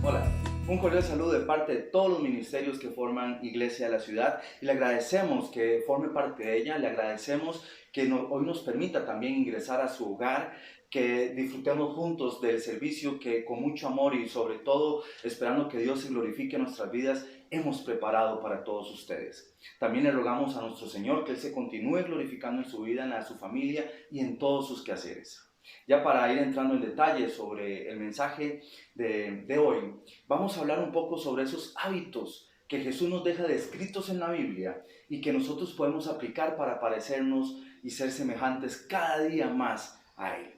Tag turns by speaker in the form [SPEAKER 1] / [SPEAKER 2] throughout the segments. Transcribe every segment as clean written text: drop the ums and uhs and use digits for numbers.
[SPEAKER 1] Hola, un cordial saludo de parte de todos los ministerios que forman Iglesia de la Ciudad y le agradecemos que forme parte de ella, le agradecemos que hoy nos permita también ingresar a su hogar, que disfrutemos juntos del servicio que con mucho amor y sobre todo esperando que Dios se glorifique en nuestras vidas, hemos preparado para todos ustedes. También le rogamos a nuestro Señor que Él se continúe glorificando en su vida, en su familia y en todos sus quehaceres. Ya para ir entrando en detalle sobre el mensaje de hoy, vamos a hablar un poco sobre esos hábitos que Jesús nos deja descritos en la Biblia y que nosotros podemos aplicar para parecernos y ser semejantes cada día más a Él.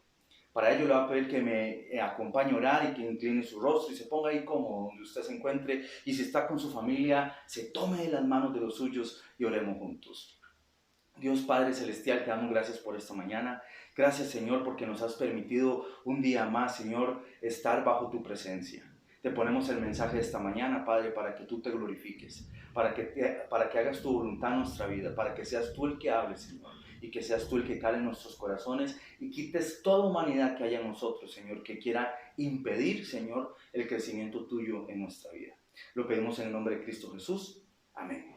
[SPEAKER 1] Para ello le voy a pedir que me acompañe a orar y que incline su rostro y se ponga ahí como donde usted se encuentre, y si está con su familia, se tome de las manos de los suyos y oremos juntos. Dios Padre Celestial, te damos gracias por esta mañana. Gracias, Señor, porque nos has permitido un día más, Señor, estar bajo tu presencia. Te ponemos el mensaje de esta mañana, Padre, para que tú te glorifiques, para que hagas tu voluntad en nuestra vida, para que seas tú el que hables, Señor, y que seas tú el que cale en nuestros corazones y quites toda humanidad que haya en nosotros, Señor, que quiera impedir, Señor, el crecimiento tuyo en nuestra vida. Lo pedimos en el nombre de Cristo Jesús. Amén.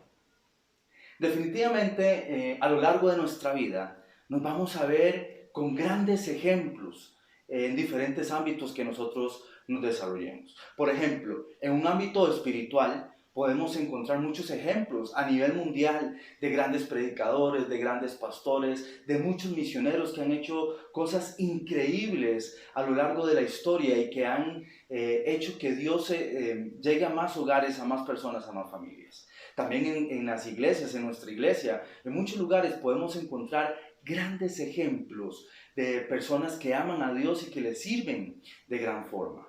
[SPEAKER 1] Definitivamente, a lo largo de nuestra vida, nos vamos a ver con grandes ejemplos en diferentes ámbitos que nosotros nos desarrollemos. Por ejemplo, en un ámbito espiritual podemos encontrar muchos ejemplos a nivel mundial de grandes predicadores, de grandes pastores, de muchos misioneros que han hecho cosas increíbles a lo largo de la historia y que han hecho que Dios llegue a más hogares, a más personas, a más familias. También en las iglesias, en nuestra iglesia, en muchos lugares podemos encontrar grandes ejemplos de personas que aman a Dios y que le sirven de gran forma.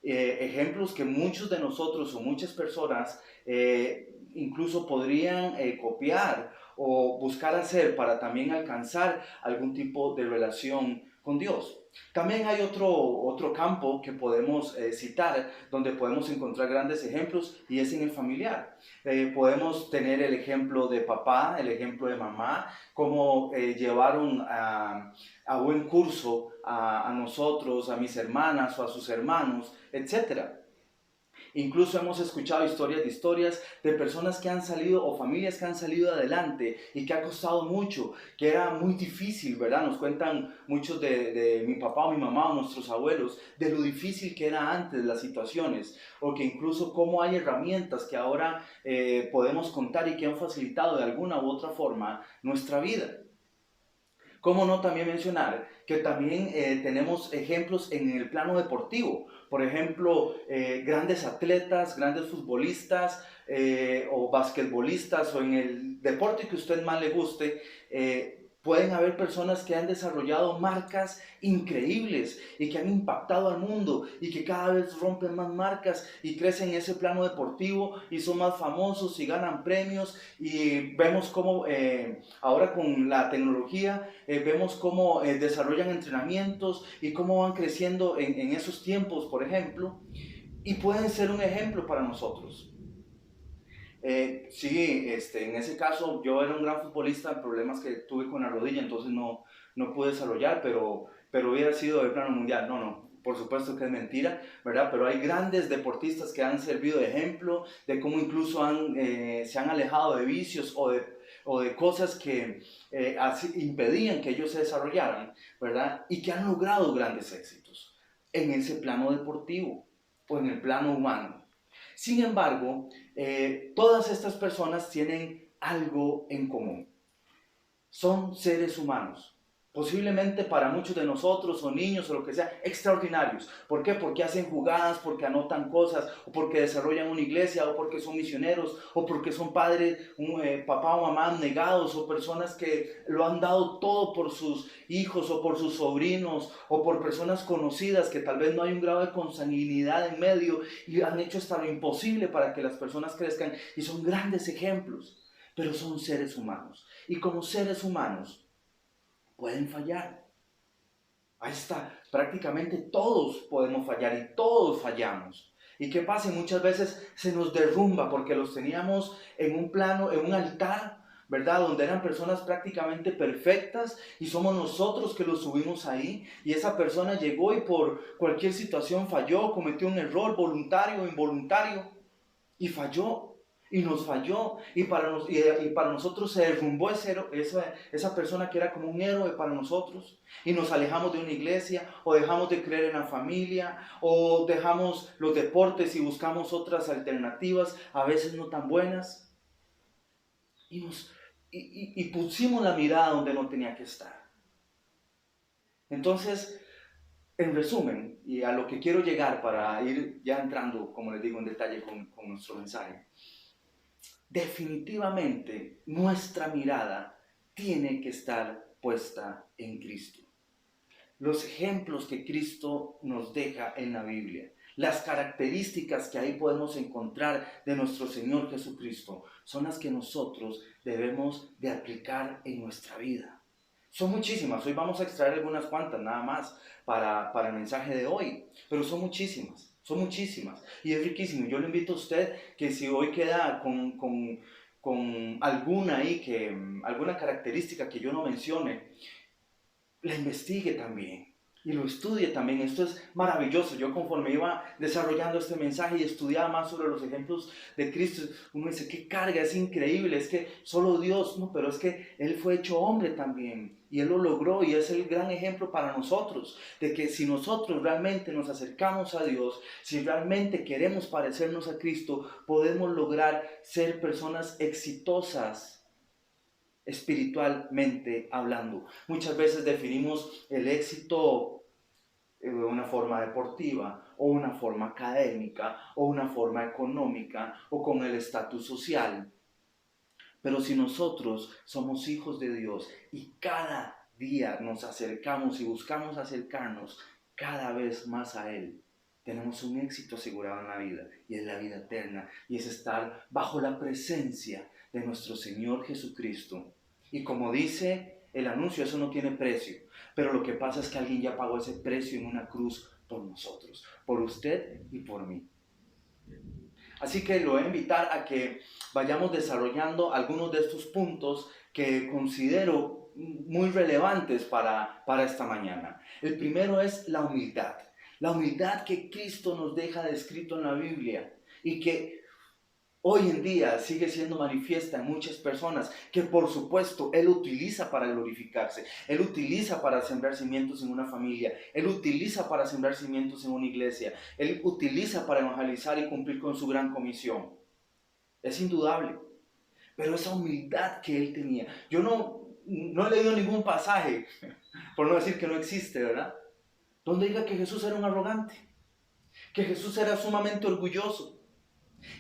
[SPEAKER 1] Ejemplos que muchos de nosotros o muchas personas incluso podrían copiar o buscar hacer para también alcanzar algún tipo de relación con Dios. También hay otro campo que podemos citar donde podemos encontrar grandes ejemplos, y es en el familiar. Podemos tener el ejemplo de papá, el ejemplo de mamá, cómo llevaron a buen curso a nosotros, a mis hermanas o a sus hermanos, etc. Incluso hemos escuchado historias de personas que han salido o familias que han salido adelante y que ha costado mucho, que era muy difícil, ¿verdad? Nos cuentan muchos de mi papá o mi mamá o nuestros abuelos de lo difícil que era antes las situaciones, o que incluso cómo hay herramientas que ahora podemos contar y que han facilitado de alguna u otra forma nuestra vida. ¿Cómo no también mencionar que también tenemos ejemplos en el plano deportivo? Por ejemplo, grandes atletas, grandes futbolistas o basquetbolistas, o en el deporte que a usted más le guste, pueden haber personas que han desarrollado marcas increíbles y que han impactado al mundo y que cada vez rompen más marcas y crecen en ese plano deportivo y son más famosos y ganan premios, y vemos cómo ahora con la tecnología vemos cómo desarrollan entrenamientos y cómo van creciendo en esos tiempos, por ejemplo, y pueden ser un ejemplo para nosotros. Sí, en ese caso yo era un gran futbolista, problemas que tuve con la rodilla, entonces no pude desarrollar, pero hubiera sido de plano mundial. No, por supuesto que es mentira, ¿verdad? Pero hay grandes deportistas que han servido de ejemplo de cómo incluso se han alejado de vicios o de cosas que impedían que ellos se desarrollaran, ¿verdad? Y que han logrado grandes éxitos en ese plano deportivo o en el plano humano. Sin embargo, todas estas personas tienen algo en común. Son seres humanos. Posiblemente para muchos de nosotros, o niños o lo que sea, extraordinarios. ¿Por qué? Porque hacen jugadas, porque anotan cosas, o porque desarrollan una iglesia, o porque son misioneros, o porque son padres, papá o mamá negados, o personas que lo han dado todo por sus hijos, o por sus sobrinos, o por personas conocidas que tal vez no hay un grado de consanguinidad en medio, y han hecho hasta lo imposible para que las personas crezcan, y son grandes ejemplos, pero son seres humanos. Y como seres humanos, pueden fallar. Ahí está, prácticamente todos podemos fallar y todos fallamos. ¿Y qué pasa? Muchas veces se nos derrumba porque los teníamos en un plano, en un altar, ¿verdad? Donde eran personas prácticamente perfectas y somos nosotros que los subimos ahí. Y esa persona llegó y por cualquier situación falló, cometió un error voluntario o involuntario y falló. Y nos falló, y para nosotros se derrumbó esa persona que era como un héroe para nosotros. Y nos alejamos de una iglesia, o dejamos de creer en la familia, o dejamos los deportes y buscamos otras alternativas, a veces no tan buenas. Y pusimos la mirada donde no tenía que estar. Entonces, en resumen, y a lo que quiero llegar para ir ya entrando, como les digo, en detalle con nuestro mensaje, definitivamente nuestra mirada tiene que estar puesta en Cristo. Los ejemplos que Cristo nos deja en la Biblia, las características que ahí podemos encontrar de nuestro Señor Jesucristo, son las que nosotros debemos de aplicar en nuestra vida. Son muchísimas, hoy vamos a extraer algunas cuantas nada más para el mensaje de hoy, pero son muchísimas. Son muchísimas y es riquísimo. Yo le invito a usted que si hoy queda con alguna ahí, alguna característica que yo no mencione, la investigue también y lo estudie también. Esto es maravilloso. Yo conforme iba desarrollando este mensaje y estudiaba más sobre los ejemplos de Cristo, uno dice, qué carga, es increíble, es que solo Dios, no, pero es que Él fue hecho hombre también y Él lo logró y es el gran ejemplo para nosotros, de que si nosotros realmente nos acercamos a Dios, si realmente queremos parecernos a Cristo, podemos lograr ser personas exitosas espiritualmente hablando. Muchas veces definimos el éxito de una forma deportiva o una forma académica o una forma económica o con el estatus social. Pero si nosotros somos hijos de Dios y cada día nos acercamos y buscamos acercarnos cada vez más a Él, tenemos un éxito asegurado en la vida y es la vida eterna y es estar bajo la presencia de nuestro Señor Jesucristo. Y como dice el anuncio, eso no tiene precio, pero lo que pasa es que alguien ya pagó ese precio en una cruz por nosotros, por usted y por mí. Así que lo voy a invitar a que vayamos desarrollando algunos de estos puntos que considero muy relevantes para esta mañana. El primero es la humildad que Cristo nos deja descrito en la Biblia y que hoy en día sigue siendo manifiesta en muchas personas, que por supuesto Él utiliza para glorificarse, Él utiliza para sembrar cimientos en una familia, Él utiliza para sembrar cimientos en una iglesia, Él utiliza para evangelizar y cumplir con su gran comisión. Es indudable, pero esa humildad que Él tenía, yo no he leído ningún pasaje, por no decir que no existe, ¿verdad?, donde diga que Jesús era un arrogante, que Jesús era sumamente orgulloso,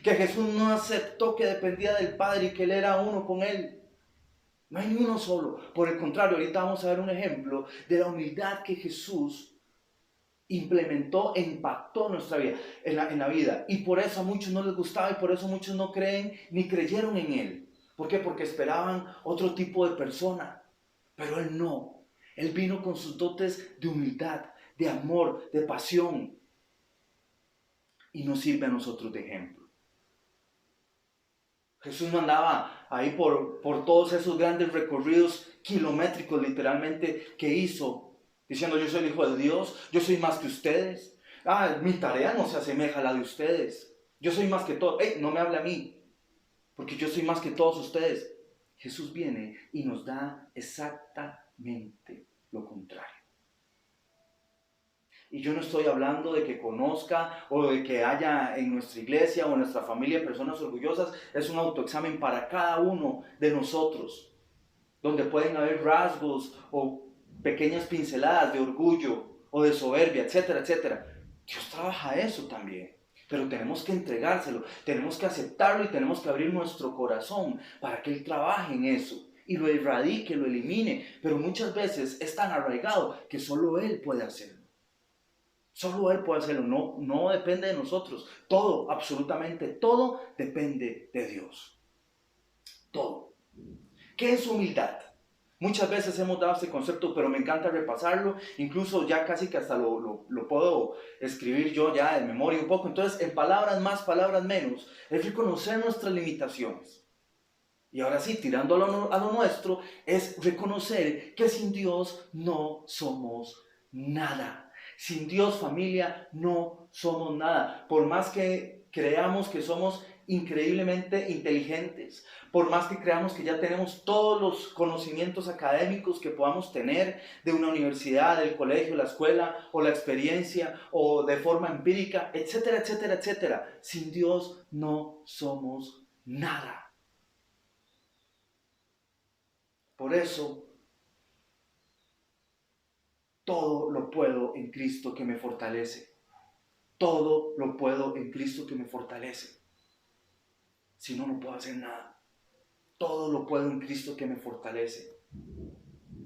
[SPEAKER 1] que Jesús no aceptó que dependía del Padre y que Él era uno con Él. No hay ni uno solo. Por el contrario, ahorita vamos a ver un ejemplo de la humildad que Jesús implementó e impactó en nuestra vida, en la vida. Y por eso a muchos no les gustaba y por eso muchos no creen ni creyeron en Él. ¿Por qué? Porque esperaban otro tipo de persona. Pero Él no. Él vino con sus dotes de humildad, de amor, de pasión. Y nos sirve a nosotros de ejemplo. Jesús no andaba ahí por todos esos grandes recorridos kilométricos literalmente que hizo, diciendo yo soy el Hijo de Dios, yo soy más que ustedes. Mi tarea no se asemeja a la de ustedes. Yo soy más que todos. No me hable a mí, porque yo soy más que todos ustedes. Jesús viene y nos da exactamente lo contrario. Y yo no estoy hablando de que conozca o de que haya en nuestra iglesia o en nuestra familia personas orgullosas. Es un autoexamen para cada uno de nosotros, donde pueden haber rasgos o pequeñas pinceladas de orgullo o de soberbia, etcétera, etcétera. Dios trabaja eso también, pero tenemos que entregárselo, tenemos que aceptarlo y tenemos que abrir nuestro corazón para que Él trabaje en eso y lo erradique, lo elimine. Pero muchas veces es tan arraigado que solo Él puede hacerlo. Solo Él puede hacerlo, no depende de nosotros. Todo, absolutamente todo, depende de Dios. Todo. ¿Qué es humildad? Muchas veces hemos dado este concepto, pero me encanta repasarlo. Incluso ya casi que hasta lo puedo escribir yo ya de memoria un poco. Entonces, en palabras más, palabras menos, es reconocer nuestras limitaciones. Y ahora sí, tirando a lo nuestro, es reconocer que sin Dios no somos nada. Sin Dios, familia, no somos nada. Por más que creamos que somos increíblemente inteligentes, por más que creamos que ya tenemos todos los conocimientos académicos que podamos tener de una universidad, del colegio, la escuela o la experiencia o de forma empírica, etcétera, etcétera, etcétera. Sin Dios no somos nada. Por eso, todo lo puedo en Cristo que me fortalece. Todo lo puedo en Cristo que me fortalece. Si no, no puedo hacer nada. Todo lo puedo en Cristo que me fortalece.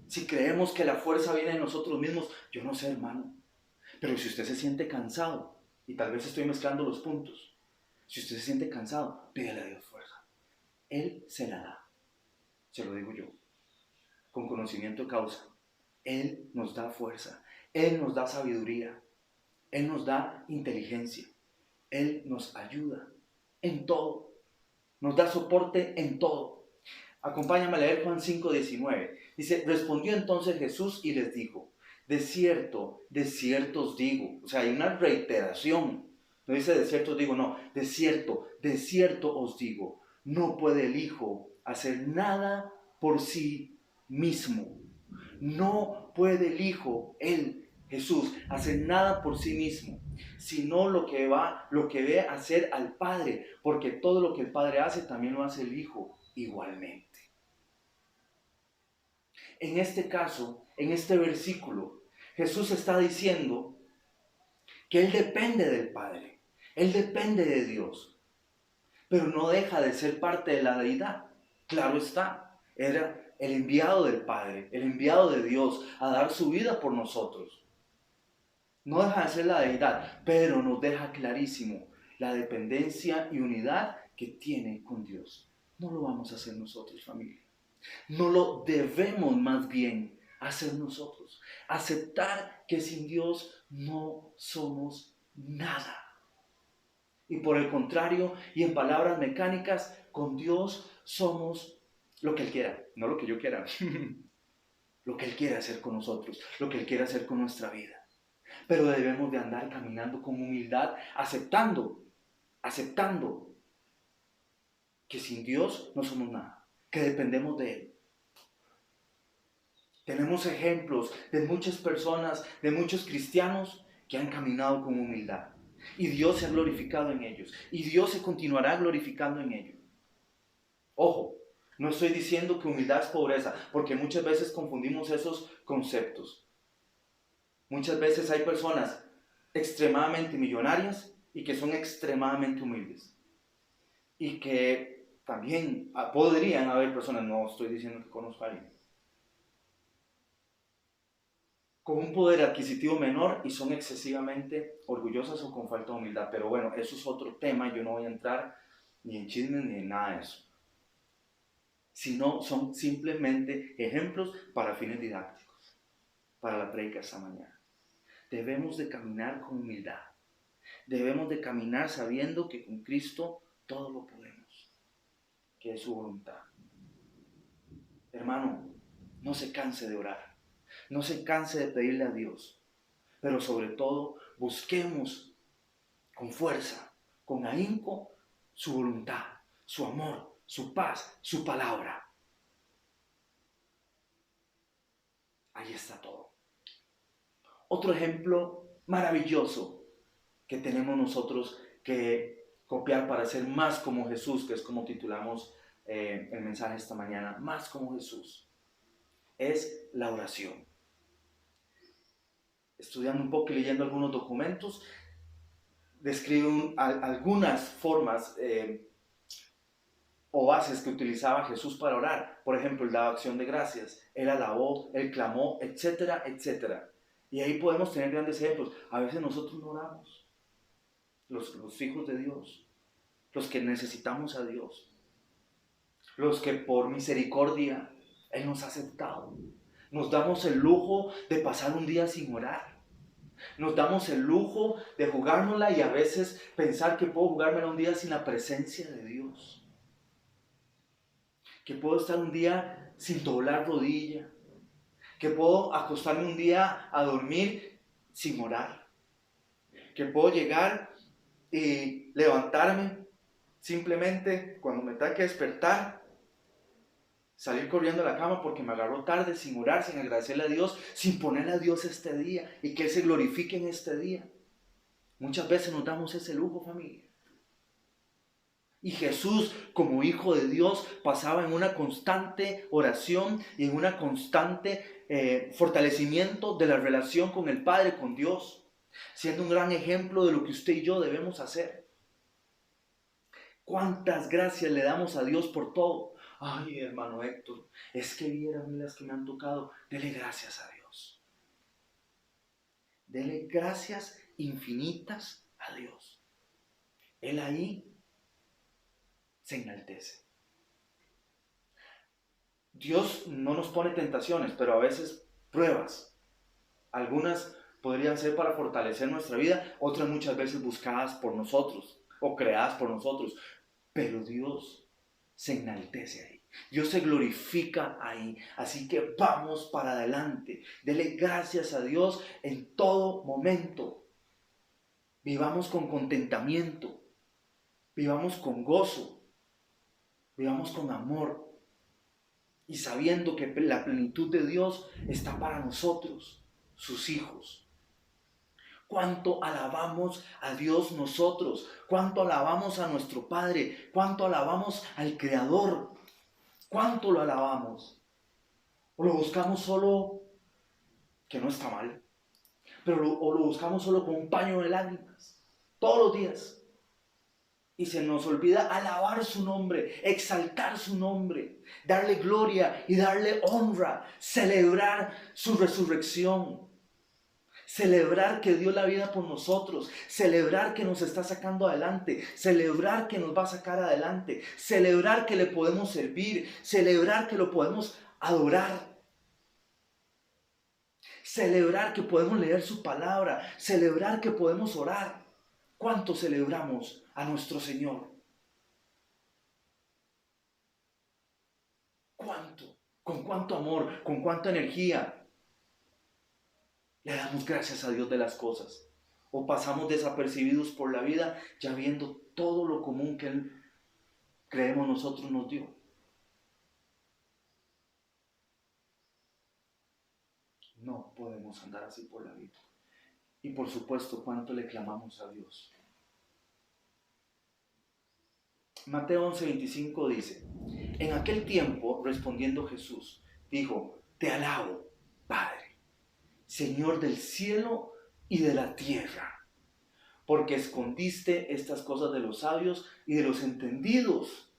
[SPEAKER 1] Si creemos que la fuerza viene de nosotros mismos, yo no sé, hermano. Pero si usted se siente cansado, y tal vez estoy mezclando los puntos, si usted se siente cansado, pídele a Dios fuerza. Él se la da. Se lo digo yo, con conocimiento de causa. Él nos da fuerza, Él nos da sabiduría, Él nos da inteligencia, Él nos ayuda en todo, nos da soporte en todo. Acompáñame a leer Juan 5:19. Dice, respondió entonces Jesús y les dijo, de cierto os digo. O sea, hay una reiteración. No dice de cierto os digo, no, de cierto os digo. No puede el Hijo hacer nada por sí mismo. No puede el Hijo, Él, Jesús, hacer nada por sí mismo, sino lo que ve hacer al Padre, porque todo lo que el Padre hace también lo hace el Hijo igualmente. En este caso, en este versículo, Jesús está diciendo que Él depende del Padre, Él depende de Dios, pero no deja de ser parte de la deidad. Claro está, era el enviado del Padre, el enviado de Dios a dar su vida por nosotros. No deja de ser la deidad, pero nos deja clarísimo la dependencia y unidad que tiene con Dios. No lo vamos a hacer nosotros, familia. No lo debemos más bien hacer nosotros. Aceptar que sin Dios no somos nada. Y por el contrario, y en palabras mecánicas, con Dios somos lo que Él quiera, no lo que yo quiera. Lo que Él quiere hacer con nosotros, lo que Él quiere hacer con nuestra vida. Pero debemos de andar caminando con humildad, aceptando que sin Dios no somos nada, que dependemos de Él. Tenemos ejemplos de muchas personas, de muchos cristianos que han caminado con humildad. Y Dios se ha glorificado en ellos. Y Dios se continuará glorificando en ellos. Ojo, no estoy diciendo que humildad es pobreza, porque muchas veces confundimos esos conceptos. Muchas veces hay personas extremadamente millonarias y que son extremadamente humildes. Y que también podrían haber personas, no estoy diciendo que conozco a alguien, con un poder adquisitivo menor y son excesivamente orgullosas o con falta de humildad. Pero bueno, eso es otro tema, yo no voy a entrar ni en chismes ni en nada de eso. Sino son simplemente ejemplos para fines didácticos, para la prédica esta mañana. Debemos de caminar con humildad. Debemos de caminar sabiendo que con Cristo todo lo podemos, que es su voluntad. Hermano, no se canse de orar. No se canse de pedirle a Dios, pero sobre todo busquemos con fuerza, con ahínco, su voluntad, su amor, su paz, su palabra. Ahí está todo. Otro ejemplo maravilloso que tenemos nosotros que copiar para ser más como Jesús, que es como titulamos el mensaje esta mañana, más como Jesús, es la oración. Estudiando un poco y leyendo algunos documentos, describen algunas formas o bases que utilizaba Jesús para orar. Por ejemplo, él daba acción de gracias, él alabó, él clamó, etcétera, etcétera. Y ahí podemos tener grandes ejemplos. A veces nosotros no oramos, los hijos de Dios, los que necesitamos a Dios, los que por misericordia Él nos ha aceptado. Nos damos el lujo de pasar un día sin orar. Nos damos el lujo de jugárnosla y a veces pensar que puedo jugármela un día sin la presencia de Dios. que puedo estar un día sin doblar rodilla, que puedo acostarme un día a dormir sin orar, que puedo llegar y levantarme simplemente cuando me tenga que despertar, salir corriendo a la cama porque me agarró tarde, sin orar, sin agradecerle a Dios, sin ponerle a Dios este día y que Él se glorifique en este día. Muchas veces nos damos ese lujo, familia. Y Jesús, como Hijo de Dios, pasaba en una constante oración y en una constante fortalecimiento de la relación con el Padre, con Dios, siendo un gran ejemplo de lo que usted y yo debemos hacer. ¿Cuántas gracias le damos a Dios por todo? Ay, hermano Héctor, es que viera las que me han tocado. Dele gracias a Dios. Dele gracias infinitas a Dios. Él ahí se enaltece. Dios no nos pone tentaciones, pero a veces pruebas. Algunas podrían ser para fortalecer nuestra vida, otras muchas veces buscadas por nosotros o creadas por nosotros. Pero Dios se enaltece ahí. Dios se glorifica ahí. Así que vamos para adelante. Dele gracias a Dios en todo momento. Vivamos con contentamiento. Vivamos con gozo. Vivamos con amor. Y sabiendo que la plenitud de Dios está para nosotros, sus hijos. Cuánto alabamos a Dios nosotros, cuánto alabamos a nuestro Padre, cuánto alabamos al Creador, cuánto lo alabamos. O lo buscamos solo, que no está mal, pero o lo buscamos solo con un paño de lágrimas, todos los días. Y se nos olvida alabar su nombre, exaltar su nombre, darle gloria y darle honra, celebrar su resurrección. Celebrar que dio la vida por nosotros, celebrar que nos está sacando adelante, celebrar que nos va a sacar adelante, celebrar que le podemos servir, celebrar que lo podemos adorar, celebrar que podemos leer su palabra, celebrar que podemos orar. ¿Cuánto celebramos a nuestro Señor? ¿Cuánto? ¿Con cuánto amor? ¿Con cuánta energía? Le damos gracias a Dios de las cosas. O pasamos desapercibidos por la vida ya viendo todo lo común que Él, creemos nosotros, nos dio. No podemos andar así por la vida. Y por supuesto, ¿cuánto le clamamos a Dios? Mateo 11:25 dice: en aquel tiempo, respondiendo Jesús, dijo: te alabo, Padre, Señor del cielo y de la tierra, porque escondiste estas cosas de los sabios y de los entendidos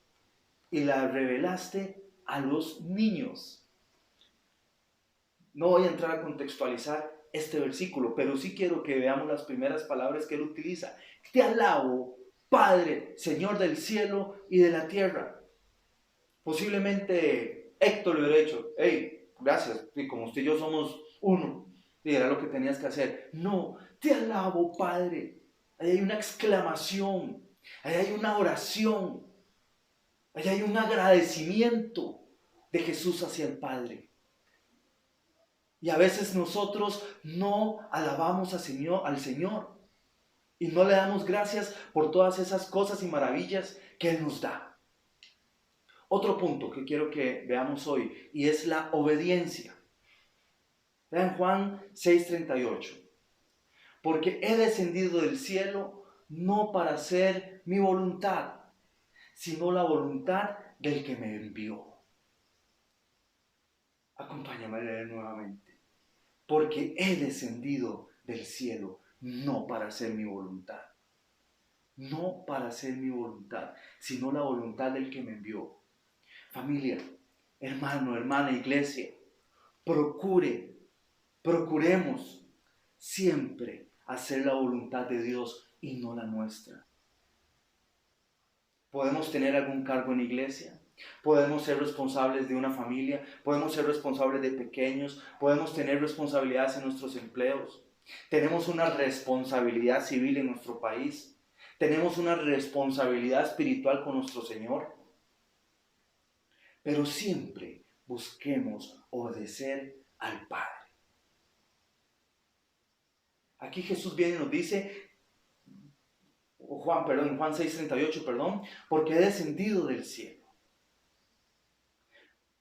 [SPEAKER 1] y las revelaste a los niños. No voy a entrar a contextualizar este versículo, pero sí quiero que veamos las primeras palabras que él utiliza. Te alabo, Padre, Señor del cielo y de la tierra. Posiblemente Héctor le hubiera dicho: hey, gracias, y como usted y yo somos uno, y era lo que tenías que hacer. No, te alabo, Padre. Ahí hay una exclamación, ahí hay una oración, ahí hay un agradecimiento de Jesús hacia el Padre. Y a veces nosotros no alabamos al Señor y no le damos gracias por todas esas cosas y maravillas que Él nos da. Otro punto que quiero que veamos hoy, y es la obediencia. Vean Juan 6:38. Porque he descendido del cielo no para hacer mi voluntad, sino la voluntad del que me envió. Acompáñame a leer nuevamente. Porque he descendido del cielo no para hacer mi voluntad. No para hacer mi voluntad, sino la voluntad del que me envió. Familia, hermano, hermana, iglesia, procuremos siempre hacer la voluntad de Dios y no la nuestra. Podemos tener algún cargo en la iglesia, podemos ser responsables de una familia, podemos ser responsables de pequeños, podemos tener responsabilidades en nuestros empleos, tenemos una responsabilidad civil en nuestro país, tenemos una responsabilidad espiritual con nuestro Señor. pero siempre busquemos obedecer al Padre. Aquí Jesús viene y nos dice, Juan 6:38, porque he descendido del cielo,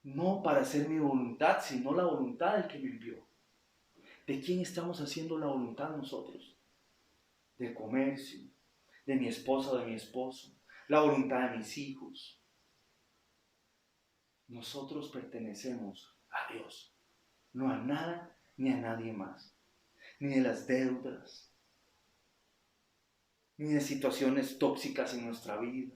[SPEAKER 1] no para hacer mi voluntad, sino la voluntad del que me envió. ¿De quién estamos haciendo la voluntad nosotros? Del comercio, de mi esposa o de mi esposo, la voluntad de mis hijos. Nosotros pertenecemos a Dios, no a nada ni a nadie más, ni de las deudas, ni de situaciones tóxicas en nuestra vida.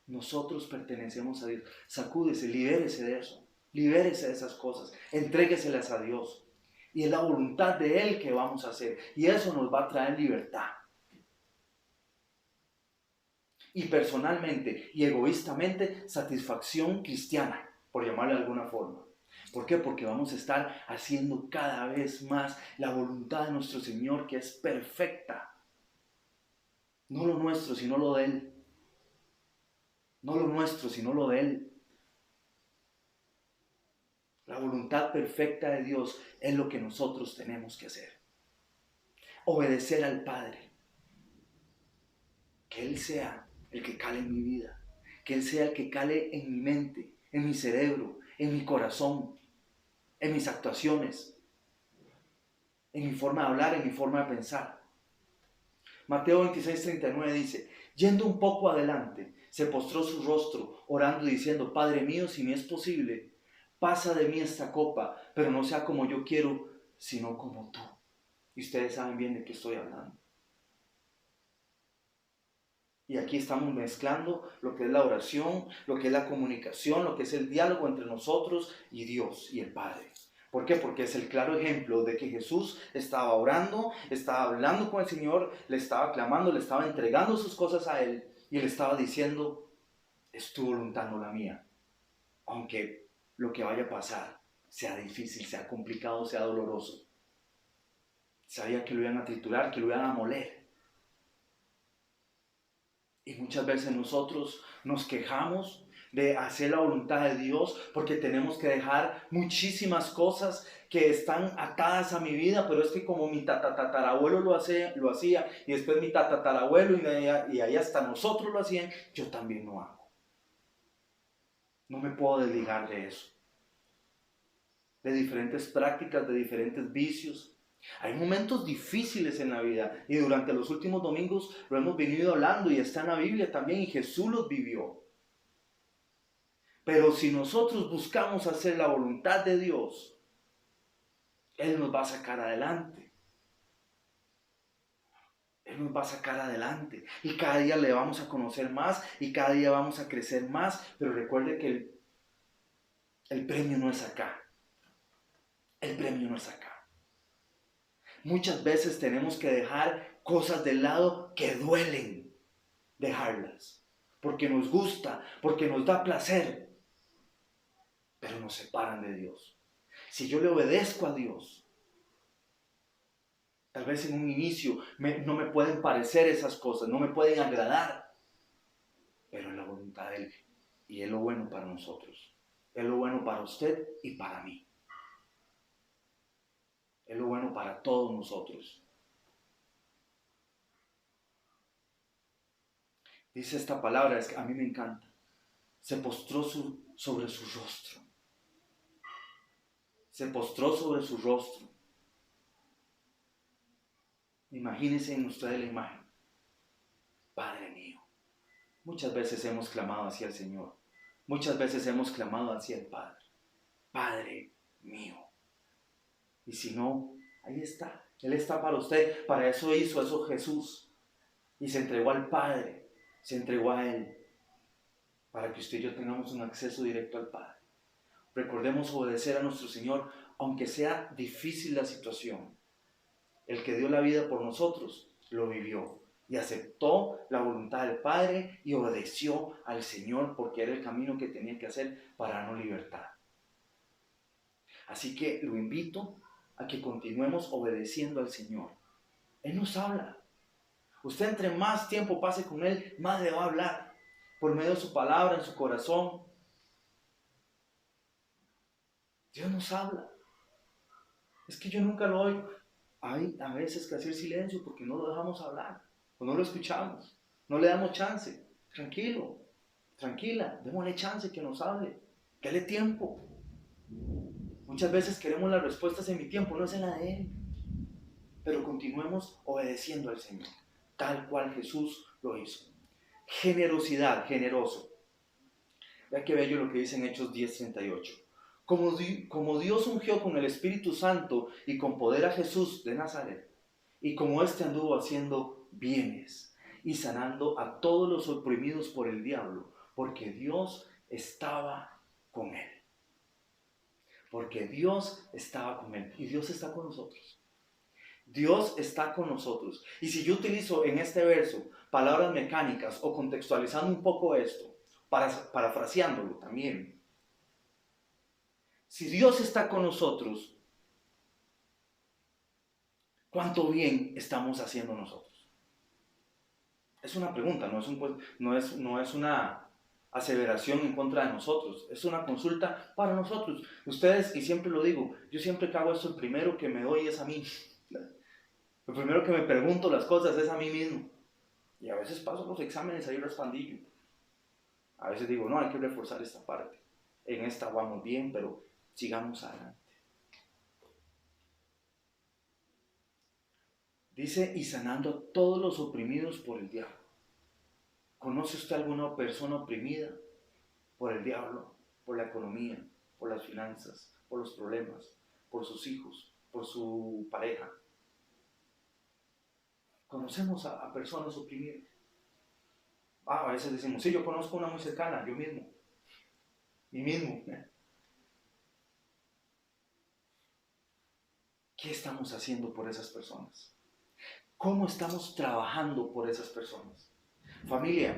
[SPEAKER 1] Nosotros pertenecemos a Dios. Sacúdese, libérese de eso, libérese de esas cosas, entrégueselas a Dios. Y es la voluntad de Él que vamos a hacer, y eso nos va a traer libertad. Y personalmente y egoístamente, satisfacción cristiana, por llamarle de alguna forma. ¿Por qué? Porque vamos a estar haciendo cada vez más la voluntad de nuestro Señor, que es perfecta. No lo nuestro, sino lo de Él. No lo nuestro, sino lo de Él. La voluntad perfecta de Dios es lo que nosotros tenemos que hacer. Obedecer al Padre. Que Él sea el que cale en mi vida. Que Él sea el que cale en mi mente, en mi cerebro, en mi corazón, en mis actuaciones, en mi forma de hablar, en mi forma de pensar. Mateo 26:39 dice, yendo un poco adelante, se postró su rostro, orando y diciendo, Padre mío, si me es posible, pasa de mí esta copa, pero no sea como yo quiero, sino como tú. Y ustedes saben bien de qué estoy hablando. Y aquí estamos mezclando lo que es la oración, lo que es la comunicación, lo que es el diálogo entre nosotros y Dios y el Padre. ¿Por qué? Porque es el claro ejemplo de que Jesús estaba orando, estaba hablando con el Señor, le estaba clamando, le estaba entregando sus cosas a Él y le estaba diciendo, es tu voluntad, no la mía. Aunque lo que vaya a pasar sea difícil, sea complicado, sea doloroso. Sabía que lo iban a triturar, que lo iban a moler. Y muchas veces nosotros nos quejamos de hacer la voluntad de Dios porque tenemos que dejar muchísimas cosas que están atadas a mi vida, pero es que como mi tatarabuelo lo hacía y después mi tatarabuelo y ahí hasta nosotros lo hacían, yo también lo hago. No me puedo desligar de eso, de diferentes prácticas, de diferentes vicios. Hay momentos difíciles en la vida y durante los últimos domingos lo hemos venido hablando y está en la Biblia también y Jesús los vivió. Pero si nosotros buscamos hacer la voluntad de Dios, Él nos va a sacar adelante. Él nos va a sacar adelante y cada día le vamos a conocer más y cada día vamos a crecer más, pero recuerde que el premio no es acá. El premio no es acá. Muchas veces tenemos que dejar cosas de lado que duelen, dejarlas, porque nos gusta, porque nos da placer, pero nos separan de Dios. Si yo le obedezco a Dios, tal vez en un inicio no me pueden parecer esas cosas, no me pueden agradar, pero es la voluntad de Él y es lo bueno para nosotros, es lo bueno para usted y para mí, es lo bueno para todos nosotros. Dice esta palabra, es que a mí me encanta. Se postró sobre su rostro. Se postró sobre su rostro. Imagínense en ustedes la imagen. Padre mío. Muchas veces hemos clamado hacia el Señor. Muchas veces hemos clamado hacia el Padre. Padre mío. Y si no, ahí está. Él está para usted. Para eso hizo eso Jesús. Y se entregó al Padre. Se entregó a Él. Para que usted y yo tengamos un acceso directo al Padre. Recordemos obedecer a nuestro Señor, aunque sea difícil la situación. El que dio la vida por nosotros, lo vivió y aceptó la voluntad del Padre y obedeció al Señor porque era el camino que tenía que hacer para darnos libertad. Así que lo invito a que continuemos obedeciendo al Señor. Él nos habla. Usted entre más tiempo pase con Él, más le va a hablar por medio de su palabra en su corazón. Dios nos habla. Es que yo nunca lo oigo. Hay a veces que hacer silencio porque no lo dejamos hablar o no lo escuchamos, no le damos chance. Tranquilo, tranquila, démosle chance que nos hable, dale tiempo. Muchas veces queremos las respuestas en mi tiempo, no es en la de Él. Pero continuemos obedeciendo al Señor, tal cual Jesús lo hizo. Generosidad, generoso. Vea qué bello lo que dice en Hechos 10:38. Como Dios ungió con el Espíritu Santo y con poder a Jesús de Nazaret, y como éste anduvo haciendo bienes y sanando a todos los oprimidos por el diablo, porque Dios estaba con él. Porque Dios estaba con él y Dios está con nosotros. Dios está con nosotros. Y si yo utilizo en este verso palabras mecánicas o contextualizando un poco esto, parafraseándolo también, si Dios está con nosotros, ¿cuánto bien estamos haciendo nosotros? Es una pregunta, no es una aseveración en contra de nosotros, es una consulta para nosotros. Ustedes, y siempre lo digo, yo siempre que hago esto, el primero que me doy es a mí. Lo primero que me pregunto las cosas es a mí mismo. Y a veces paso los exámenes ahí resplandillo. A veces digo, no, hay que reforzar esta parte. En esta vamos bien, pero sigamos adelante. Dice, y sanando a todos los oprimidos por el diablo. ¿Conoce usted alguna persona oprimida por el diablo, por la economía, por las finanzas, por los problemas, por sus hijos, por su pareja? Conocemos a personas oprimidas. A veces decimos, sí, yo conozco una muy cercana, yo mismo. Mí mismo. ¿Qué estamos haciendo por esas personas? ¿Cómo estamos trabajando por esas personas? Familia,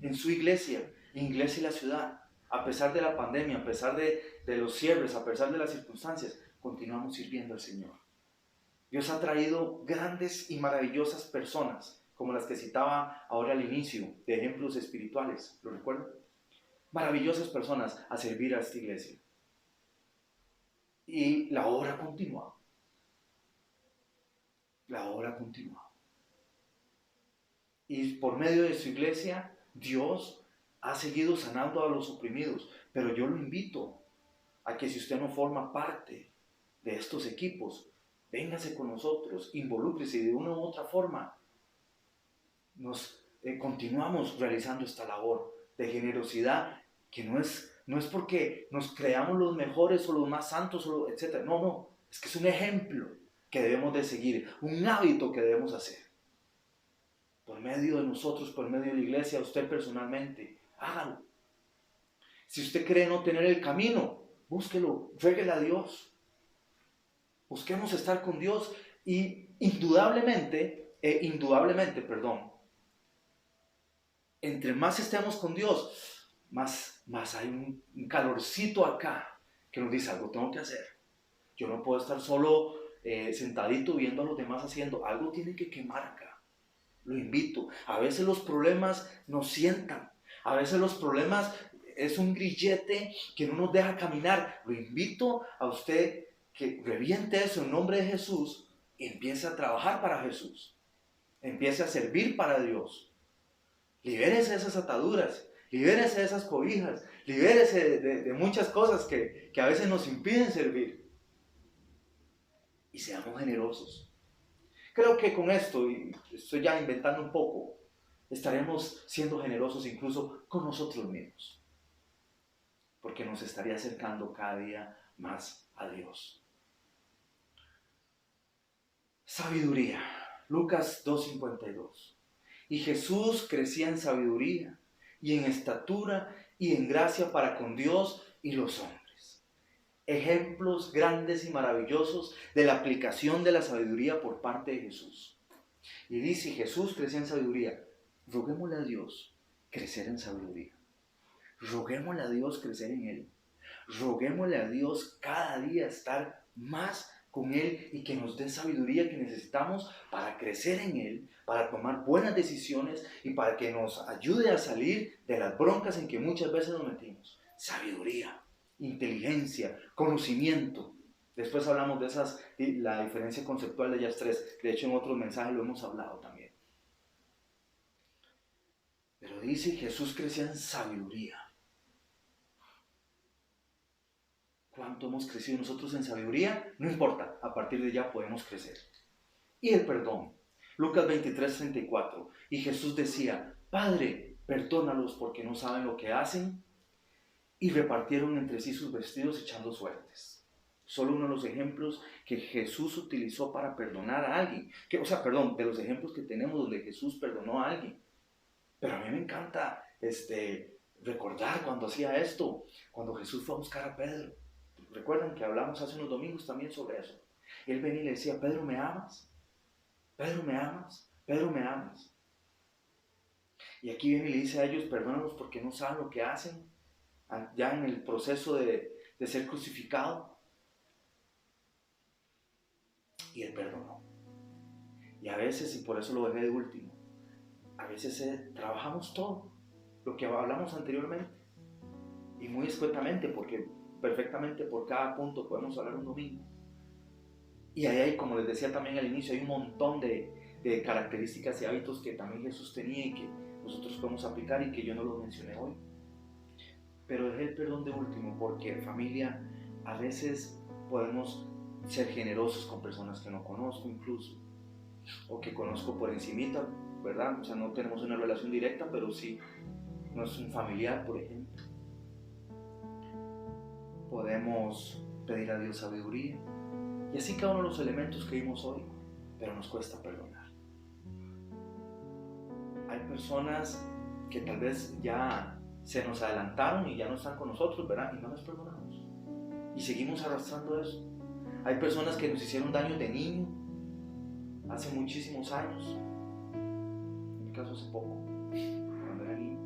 [SPEAKER 1] en su iglesia y la ciudad, a pesar de la pandemia, a pesar de los cierres, a pesar de las circunstancias, continuamos sirviendo al Señor. Dios ha traído grandes y maravillosas personas, como las que citaba ahora al inicio, de ejemplos espirituales, ¿lo recuerdan? Maravillosas personas a servir a esta iglesia. Y la obra continúa. La obra continúa. Y por medio de su iglesia, Dios ha seguido sanando a los oprimidos. Pero yo lo invito a que si usted no forma parte de estos equipos, véngase con nosotros, involúcrese y de una u otra forma. Continuamos realizando esta labor de generosidad que no es porque nos creamos los mejores o los más santos, etc. No, es que es un ejemplo que debemos de seguir, un hábito que debemos hacer. Por medio de nosotros, por medio de la iglesia, usted personalmente, hágalo. Si usted cree no tener el camino, búsquelo, ruéguele a Dios. Busquemos estar con Dios y indudablemente, entre más estemos con Dios, más hay un calorcito acá que nos dice algo tengo que hacer. Yo no puedo estar solo sentadito viendo a los demás haciendo, algo tiene que quemar acá. Lo invito. A veces los problemas nos sientan. A veces los problemas es un grillete que no nos deja caminar. Lo invito a usted que reviente eso en nombre de Jesús y empiece a trabajar para Jesús. Empiece a servir para Dios. Libérese de esas ataduras. Libérese de esas cobijas. Libérese de muchas cosas que a veces nos impiden servir. Y seamos generosos. Creo que con esto, y estoy ya inventando un poco, estaremos siendo generosos incluso con nosotros mismos, porque nos estaría acercando cada día más a Dios. Sabiduría, Lucas 2:52. Y Jesús crecía en sabiduría y en estatura y en gracia para con Dios y los hombres. Ejemplos grandes y maravillosos de la aplicación de la sabiduría por parte de Jesús. Y dice, Jesús crecía en sabiduría. Roguémosle a Dios crecer en sabiduría. Roguémosle a Dios crecer en Él. Roguémosle a Dios cada día estar más con Él y que nos dé sabiduría que necesitamos para crecer en Él, para tomar buenas decisiones y para que nos ayude a salir de las broncas en que muchas veces nos metimos. Sabiduría. inteligencia, conocimiento. Después hablamos de la diferencia conceptual de ellas tres. De hecho, en otros mensajes lo hemos hablado también. Pero dice, Jesús crecía en sabiduría. ¿Cuánto hemos crecido nosotros en sabiduría? No importa, a partir de ya podemos crecer. Y el perdón. Lucas 23:34. Y Jesús decía, Padre, perdónalos porque no saben lo que hacen. Y repartieron entre sí sus vestidos echando suertes. Solo uno de los ejemplos que Jesús utilizó para perdonar a alguien. De los ejemplos que tenemos donde Jesús perdonó a alguien. Pero a mí me encanta recordar cuando hacía esto, cuando Jesús fue a buscar a Pedro. Recuerdan que hablamos hace unos domingos también sobre eso. Él venía y le decía, Pedro, ¿me amas? Pedro, ¿me amas? Pedro, ¿me amas? Y aquí viene y le dice a ellos, perdónalos porque no saben lo que hacen, ya en el proceso de ser crucificado. Y él perdonó. Y a veces, y por eso lo dejé de último, a veces trabajamos todo lo que hablamos anteriormente. Y muy escuetamente, porque perfectamente por cada punto podemos hablar un domingo. Y ahí hay, como les decía también al inicio, hay un montón de características y hábitos que también Jesús tenía y que nosotros podemos aplicar y que yo no los mencioné hoy. Pero dejé el perdón de último porque, familia, a veces podemos ser generosos con personas que no conozco incluso, o que conozco por encimita, ¿verdad? O sea, no tenemos una relación directa, pero sí, no es un familiar, por ejemplo. Podemos pedir a Dios sabiduría, y así cada uno de los elementos que vimos hoy, pero nos cuesta perdonar. Hay personas que tal vez ya se nos adelantaron y ya no están con nosotros, ¿verdad? Y no nos perdonamos. Y seguimos arrastrando eso. Hay personas que nos hicieron daño de niño, hace muchísimos años. En mi caso hace poco, cuando era niño.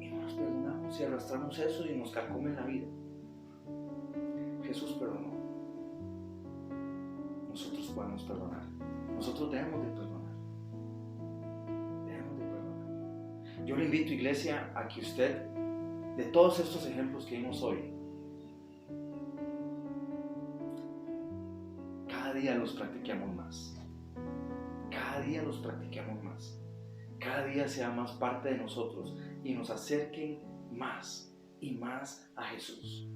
[SPEAKER 1] Y no nos perdonamos y arrastramos eso y nos carcome en la vida. Jesús perdonó. Nosotros podemos perdonar. Nosotros debemos de perdonar. Yo le invito, iglesia, a que usted, de todos estos ejemplos que vimos hoy, cada día los practiquemos más. Cada día los practiquemos más. Cada día sea más parte de nosotros y nos acerquen más y más a Jesús.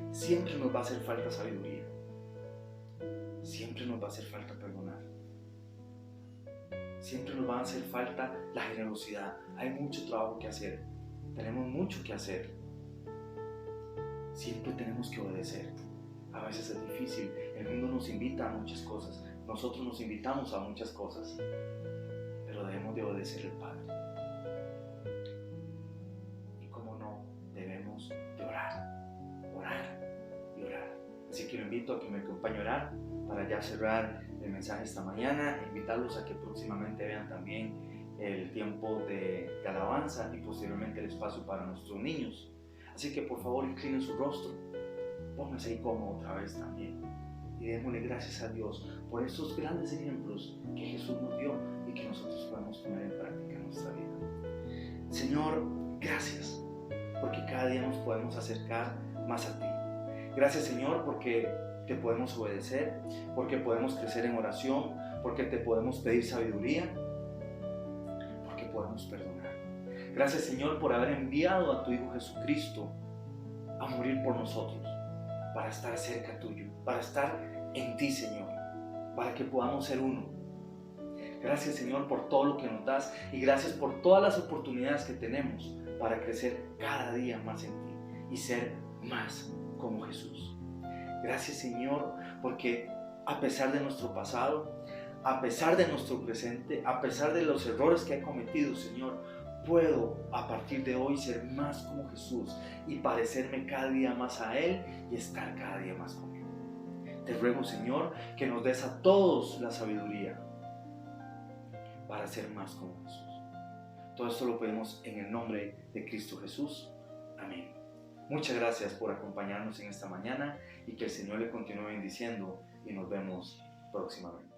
[SPEAKER 1] Siempre nos va a hacer falta sabiduría. Siempre nos va a hacer falta perdonar. Siempre nos va a hacer falta la generosidad. Hay mucho trabajo que hacer. Tenemos mucho que hacer. Siempre tenemos que obedecer. A veces es difícil. El mundo nos invita a muchas cosas. Nosotros nos invitamos a muchas cosas. Pero debemos de obedecer al Padre. Y cómo no, debemos de orar. Orar y orar. Así que lo invito a que me acompañe a orar para ya cerrar el mensaje esta mañana, invitarlos a que próximamente vean también el tiempo de alabanza y posteriormente el espacio para nuestros niños. Así que por favor inclinen su rostro, pónganse ahí cómodo otra vez también y démosle gracias a Dios por estos grandes ejemplos que Jesús nos dio y que nosotros podemos poner en práctica en nuestra vida. Señor, gracias porque cada día nos podemos acercar más a ti. Gracias, Señor, porque te podemos obedecer, porque podemos crecer en oración, porque te podemos pedir sabiduría, porque podemos perdonar. Gracias, Señor, por haber enviado a tu Hijo Jesucristo a morir por nosotros, para estar cerca tuyo, para estar en ti, Señor, para que podamos ser uno. Gracias, Señor, por todo lo que nos das y gracias por todas las oportunidades que tenemos para crecer cada día más en ti y ser más como Jesús. Gracias, Señor, porque a pesar de nuestro pasado, a pesar de nuestro presente, a pesar de los errores que he cometido, Señor, puedo a partir de hoy ser más como Jesús y parecerme cada día más a Él y estar cada día más con Él. Te ruego, Señor, que nos des a todos la sabiduría para ser más como Jesús. Todo esto lo pedimos en el nombre de Cristo Jesús. Amén. Muchas gracias por acompañarnos en esta mañana y que el Señor le continúe bendiciendo y nos vemos próximamente.